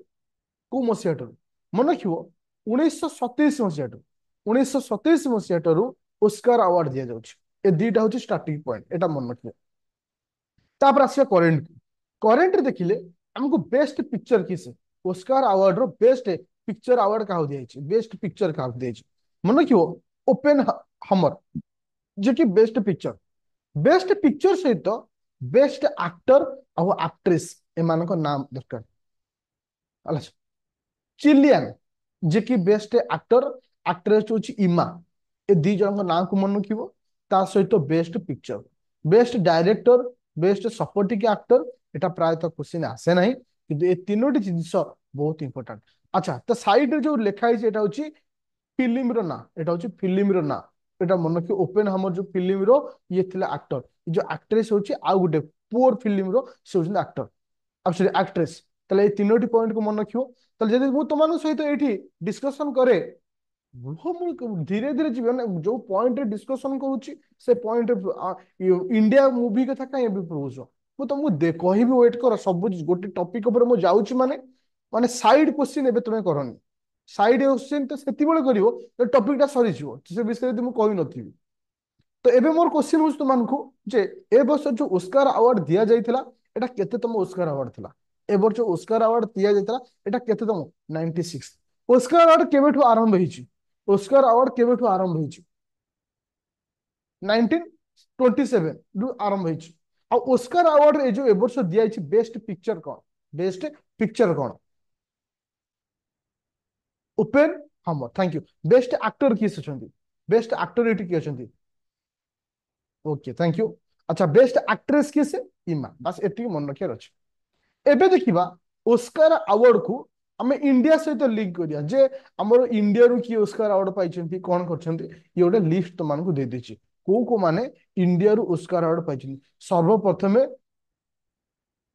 को मसियाटु मन रखिबो 1927 मसियाटु 1927 मसियाटु ऑस्कर अवार्ड दिया जाउछ ए दीटा होची स्टार्टिंग पॉइंट एटा मन रखिबो तापर आसिया करेंट रे देखिले हमको बेस्ट पिक्चर किसे ऑस्कर अवार्ड रो बेस्ट पिक्चर अवार्ड का दिया बेस्ट पिक्चर का दिया मन रखिबो ओपन हमर जे कि बेस्ट पिक्चर सहित बेस्ट एक्टर और एक्ट्रेस एमान नाम दरकार हला चिलियन जे कि बेस्ट एक्टर एक्ट्रेस होची इमा ए दी जन नाम को मन रखिबो ता सहित best picture best director best supporting actor एटा प्रायतः क्वेश्चन आसे नाही किंतु ए तीनोटी जिंस बहुत इंपोर्टेंट अच्छा तो साइड रे जो लिखा है एटा होची फिल्म रो ना एटा होची फिल्म रो ना एटा मन रखियो ओपेन हामर जो फिल्म रो ये थिला एक्टर जो एक्ट्रेस होची आ गुटे पुअर फिल्म रो से होची एक्टर अब सॉरी एक्ट्रेस तले ए तीनोटी पॉइंट को मन रखियो तले जदि मु तमान सहित एठी डिस्कशन करे धीरे धीरे जीवन जो पॉइंट डिस्कशन करूची से पॉइंट इंडिया मूवी कथा काई भी पहुंचो मु तुमको कहबी वेट कर सब गोटे टॉपिक ऊपर मु जाउची माने माने साइड क्वेश्चन एबे तुमे करनी साइड क्वेश्चन तो सेति बेले करिवो तो टॉपिक टा सरी जिवो से विषय यदि मु कहि नथिबी तो एबे मोर क्वेश्चन होछ तुमनको जे ए वर्ष जो ऑस्कर अवार्ड दिया जाइथिला एटा केते तम ऑस्कर अवार्ड थिला ए वर्ष ऑस्कर अवार्ड दिया जाइथिला एटा केते तम 96 ऑस्कर अवार्ड केबेठु आरंभ होईची ऑस्कर अवार्ड केबेठु आरंभ होईची 1927 रु आरंभ होईची आ ऑस्कर अवार्ड ए जो ए वर्ष दिया जाइची बेस्ट पिक्चर कोन बेस्ट पिक्चर कोन ओपेन हमर थैंक यू बेस्ट एक्टर किस अछंती बेस्ट एक्टर एटी की अछंती ओके थैंक यू अच्छा बेस्ट एक्ट्रेस किस इमा बस एटी मन रखियार अछि एबे देखिबा ऑस्कर अवार्ड को आमे इंडिया सहित लिंक करिया जे हमर इंडिया रु की ऑस्कर अवार्ड पाइछंती कोन करछंती ये ओटे लिस्ट तो मानकु दे देछि को माने इंडिया रु ऑस्कर अवार्ड पाइछंती सर्वप्रथमे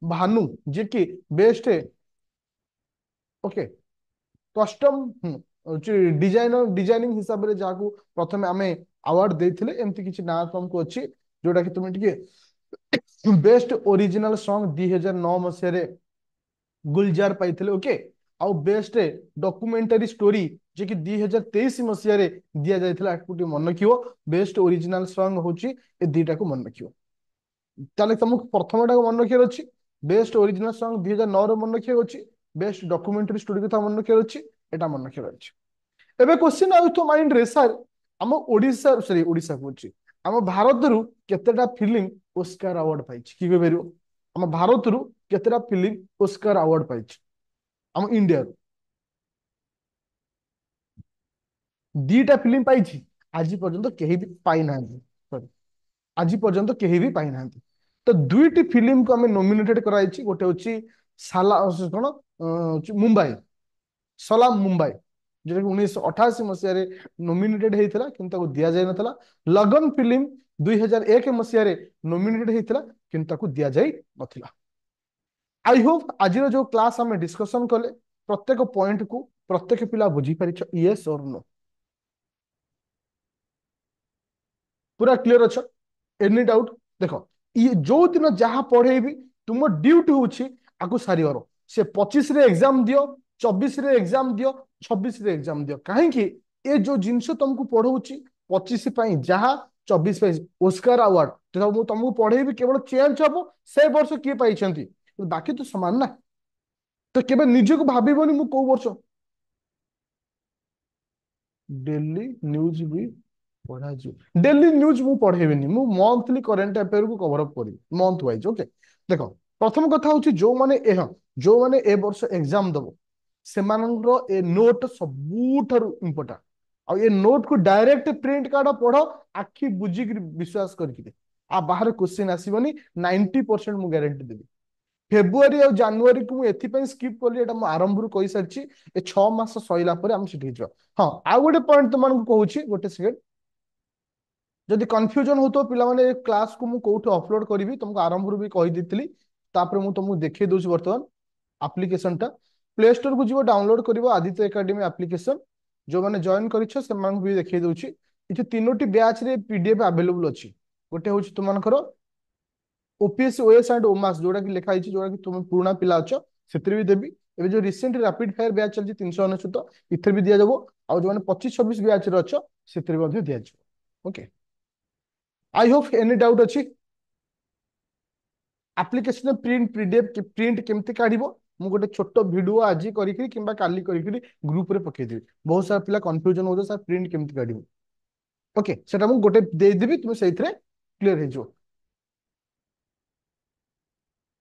भानु जे कि best okay custom designer designing हिसाब रे जाकू प्रथमे आमे अवार्ड देथिले एमति किछि ना तुमको अछि जोटा कि तुम टिके बेस्ट ओरिजिनल सॉन्ग 2009 मसिया रे गुलजार पाइथिले ओके आउ बेस्ट डॉक्यूमेंटरी स्टोरी जे कि 2023 मसिया रे दिया जाइथिला एकपुटी मन रखियो बेस्ट ओरिजिनल सॉन्ग होची ए दीटा को मन रखियो ताले तुमको प्रथमटा को मन रखियो अछि बेस्ट ओरिजिनल सॉन्ग 2009 रे मन रखियो अछि बेस्ट डॉक्यूमेंटरी स्टोरी को मन रखियो अछि एटा मन रखियो अछि एबे क्वेश्चन आउ तो माइंड रे सर हम ओडिसा सॉरी ओडिसा कोची हम भारत रु केतेटा फिल्म ऑस्कर अवार्ड पाइछि की कहबेरु हम भारत रु केतेटा फिल्म ऑस्कर अवार्ड पाइछि हम इंडिया रु दीटा फिल्म पाइछि आज पर्यंत केही भी पाइ नांती सॉरी आज पर्यंत केही भी पाइ नांती तो दुईटी फिल्म को हमें नॉमिनेटेड कराइछि गोटे होछि साला कोन मुंबई सलाम मुंबई जो 1988 मसीह नॉमिनेटेड होता कि दिया जाय नथला लगन फिल्म 2001 मसीह नॉमिनेटेड होता कि दिया जाय नथला आई होप आज जो क्लास आम डिस्कशन कले प्रत्येक पॉइंट को प्रत्येक पिला बुझी पारिछ यस और नो पूरा क्लियर अच्छा एनी डाउट देखो ये जो दिन जहाँ पढ़ेबी तुम ड्यूटी होची आकु सारिवार से 25 रे एग्जाम दियो 24 रे एग्जाम दियो 26 रे एग्जाम दियो कहीं ये जो जिनस तुमको पढ़ाऊची 25 पाई जहाँ 24 पाई ऑस्कर अवार्ड तो तुमको पढ़ेबी केवल चेंज हम से वर्ष किए पाई बाकी तो समान ना तो केबे निजको भाबिबनी मु को वर्ष डेली न्यूज भी पढ़ा डेली न्यूज मु पढ़ेबिनी मु मंथली करंट अफेयर को कवर अप करी मंथ वाइज ओके देखो प्रथम कथा होची जो माने ए वर्ष एग्जाम दबो सेमानंकर ए नोट सबुठारु इंपोर्टेंट आ ये नोट को डायरेक्ट प्रिंट कार्ड पढ़ो आखि बुझी विश्वास करके आ बाहर क्वेश्चन आसीबनी 90% मु गारंटी देबी फेब्रुआरी और जनवरी को मुझे स्किप कली एटा मु आरंभ रु कहि सारछि ए 6 मास सइला परे हम सिटी जो हां आ गोटे पॉइंट तुमन को कहूछि गोटे सेकंड जदि कंफ्यूजन हो तो पिला माने क्लास को मु कोठे अपलोड करबी तुमको आरंभ रु भी कहि दितली तापर मु तुमको देखै दोछि वर्तमान एप्लीकेशन टा प्ले स्टोर को जीवो डाउनलोड करिवो आदित्य एकेडमी एप्लीकेशन जो माने जॉइन करिछ से मान भी देखै दोछि इथे तीनोटी बैच रे पीडीएफ अवेलेबल अछि गोटे होछि तुमनकर ओपीएस ओएस एंड ओमास जोड़ा कि लिखा होछि जोड़ा कि तुम पुराना पिला अछ सेतिर भी देबी एबे जो रिसेंट रैपिड फायर बैच चलछि 399 इथे भी दिया जाबो आ जो माने 25 26 बैच रे अछ सेतिर भी दिया जाबो okay I hope any doubt अछि एप्लीकेशन प्रिंट पीडीएफ की प्रिंट केमती काढिबो मु गोटे छोट वीडियो आज करिकरी किंबा काली करिकरी ग्रुप रे पके देबी बहुत सारा पिला कंफ्यूजन हो सर प्रिंट केमती काढिबो ओके सेटा मु गोटे दे देबी तुम सेइथरे क्लियर हे जो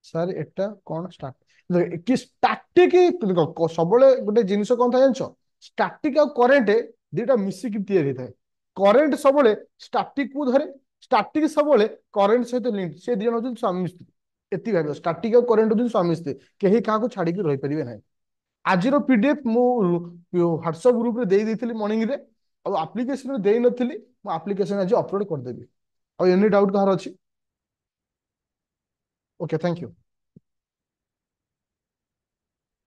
सर एटा कौन स्टार्ट कि स्टैटिक सबले गोटे जिनिस कौन था जानछ स्टैटिक और करंट दीटा मिसिक तैयारी थाए करंट सबले स्टैटिक को धरे स्टैटिक सबले करंट सहित लिंक से दिजन होजन स्वामी स्त्री एति भाबो स्टैटिक और करंट होजन स्वामी स्त्री केही काहा को छाडी के रहि परिबे नै आज रो पीडीएफ मु व्हाट्सएप ग्रुप रे देई देथिली मॉर्निंग रे ଆଉ ଆପ୍ଲିକେସନ ଦେଇନଥିଲି, ମୁଁ ଆପ୍ଲିକେସନ ଆଜି ଅପଲୋଡ କରିଦେବି। ଆଉ ଏନି ଡାଉଟ୍ କାହାର ଅଛି? Okay, thank you.